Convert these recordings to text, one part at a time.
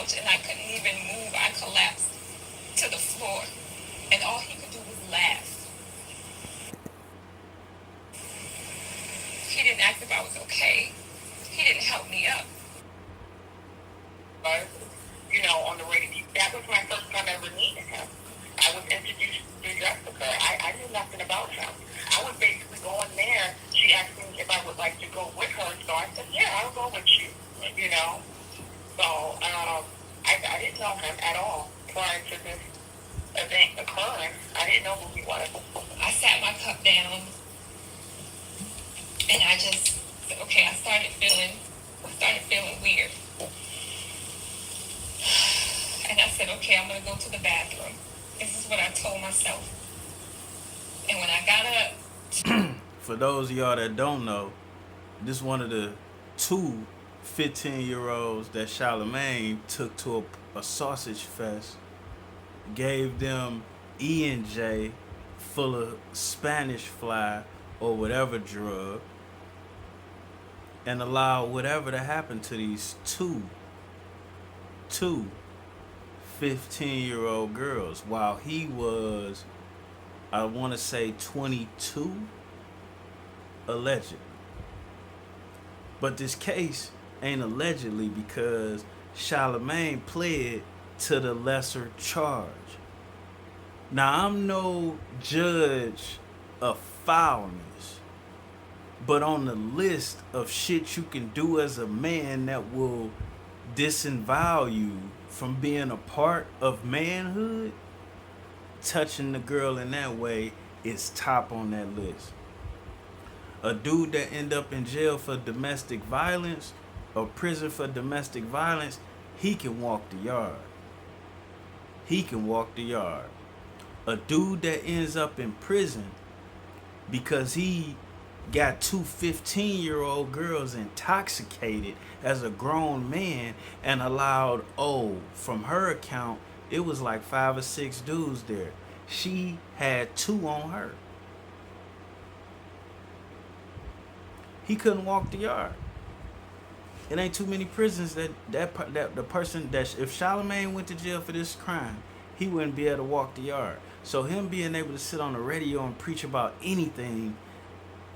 couch, and I couldn't even move. I collapsed to the floor, and all he could do was laugh. He didn't ask if I was okay. He didn't help me up. But, on the radio, that was my first time ever meeting him. I was introduced to Jessica. I knew nothing about him. I was basically going there. She asked me if I would like to go with her, so I said, yeah, I'll go with you, So, I didn't know him at all prior to this event occurring. I didn't know who he was. I sat my cup down, and I just said, okay, I started feeling weird. And I said, okay, I'm going to go to the bathroom. This is what I told myself. And when I got up... For those of y'all that don't know, this is one of the two 15-year-olds that Charlemagne took to a sausage fest, gave them E&J full of Spanish fly or whatever drug, and allowed whatever to happen to these two 15-year-old girls while he was, I want to say, 22, allegedly. But this case ain't allegedly because Charlemagne pled to the lesser charge. Now, I'm no judge of foulness, but on the list of shit you can do as a man that will disavow you from being a part of manhood, touching the girl in that way is top on that list. A dude that end up in jail for domestic violence or prison for domestic violence, he can walk the yard. He can walk the yard. A dude that ends up in prison because he got two 15-year-old girls intoxicated as a grown man and allowed, from her account, it was like 5 or 6 dudes there. She had 2 on her. He couldn't walk the yard. It ain't too many prisons that the person that, if Charlemagne went to jail for this crime, he wouldn't be able to walk the yard. So him being able to sit on the radio and preach about anything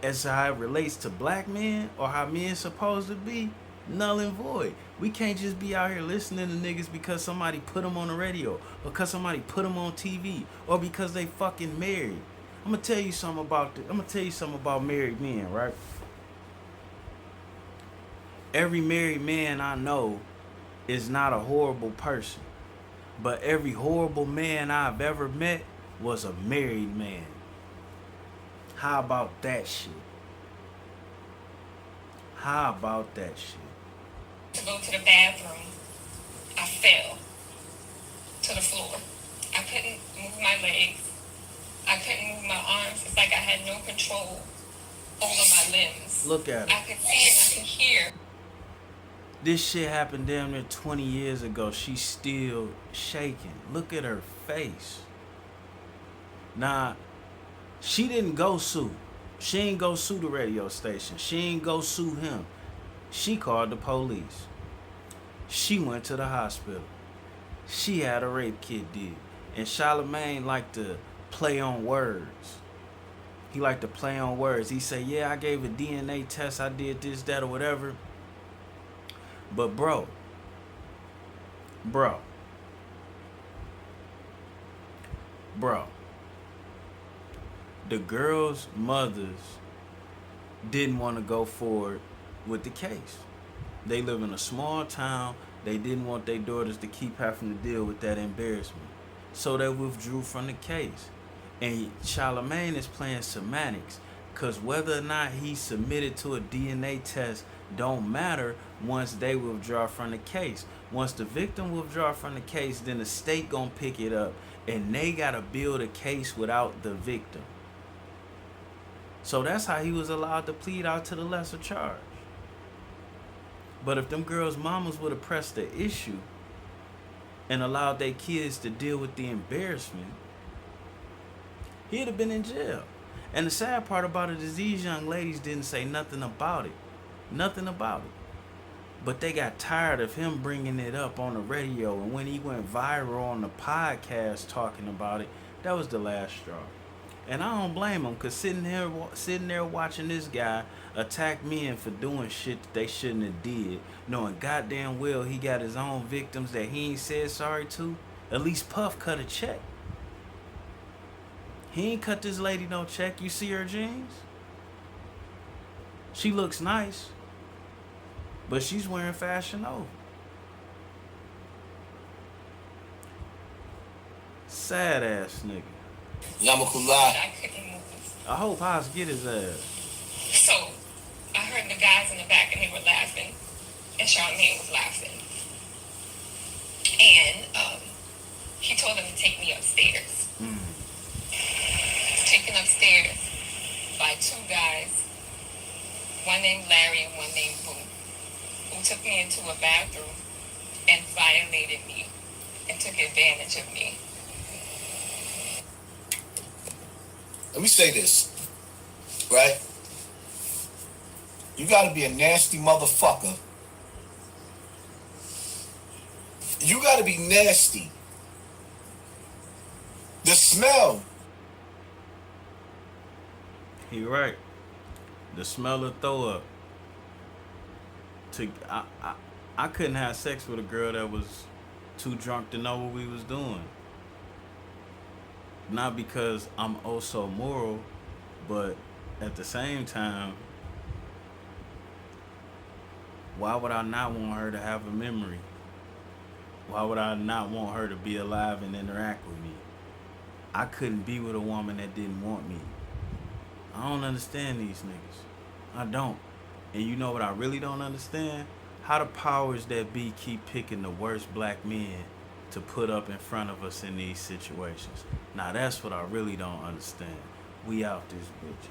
as to how it relates to black men or how men supposed to be, null and void. We can't just be out here listening to niggas because somebody put them on the radio or because somebody put them on TV or because they fucking married. I'm gonna tell you something about married men, right? Every married man I know is not a horrible person, but every horrible man I've ever met was a married man. How about that shit? How about that shit? To go to the bathroom, I fell to the floor. I couldn't move my legs. I couldn't move my arms. It's like I had no control over my limbs. Look at her. I could see and I could hear. This shit happened damn near 20 years ago. She's still shaking. Look at her face. Nah, she didn't go sue. She ain't go sue the radio station. She ain't go sue him. She called the police. She went to the hospital. She had a rape kit did. And Charlemagne liked to play on words. He liked to play on words. He said, yeah, I gave a DNA test. I did this, that, or whatever. But bro, the girls' mothers didn't want to go forward with the case. They live in a small town. They didn't want their daughters to keep having to deal with that embarrassment. So they withdrew from the case. And Charlemagne is playing semantics, because whether or not he submitted to a DNA test don't matter once they withdraw from the case. Once the victim withdraw from the case, then the state gonna pick it up, and they gotta build a case without the victim. So that's how he was allowed to plead out to the lesser charge. But if them girls' mamas would have pressed the issue and allowed their kids to deal with the embarrassment, he'd have been in jail. And the sad part about it is these young ladies didn't say nothing about it. Nothing about it. But they got tired of him bringing it up on the radio, and when he went viral on the podcast talking about it, that was the last straw. And I don't blame him, cause sitting there watching this guy attack men for doing shit that they shouldn't have did, knowing goddamn well he got his own victims that he ain't said sorry to. At least Puff cut a check. He ain't cut this lady no check. You see her jeans? She looks nice, but she's wearing Fashion Nova. Sad ass nigga. Yamakula. I couldn't move. I hope Haas get his ass. So I heard the guys in the back and they were laughing, and Charlemagne was laughing. And he told them to take me upstairs. Taken upstairs by two guys, one named Larry and one named Boo, who took me into a bathroom and violated me and took advantage of me. Let me say this, right? You gotta be a nasty motherfucker. You gotta be nasty. The smell. He right. The smell of throw up. I couldn't have sex with a girl that was too drunk to know what we was doing. Not because I'm oh so moral, but at the same time, why would I not want her to have a memory? Why would I not want her to be alive and interact with me? I couldn't be with a woman that didn't want me. I don't understand these niggas. I don't. And you know what I really don't understand? How the powers that be keep picking the worst black men to put up in front of us in these situations. Now that's what I really don't understand. We out this bitch.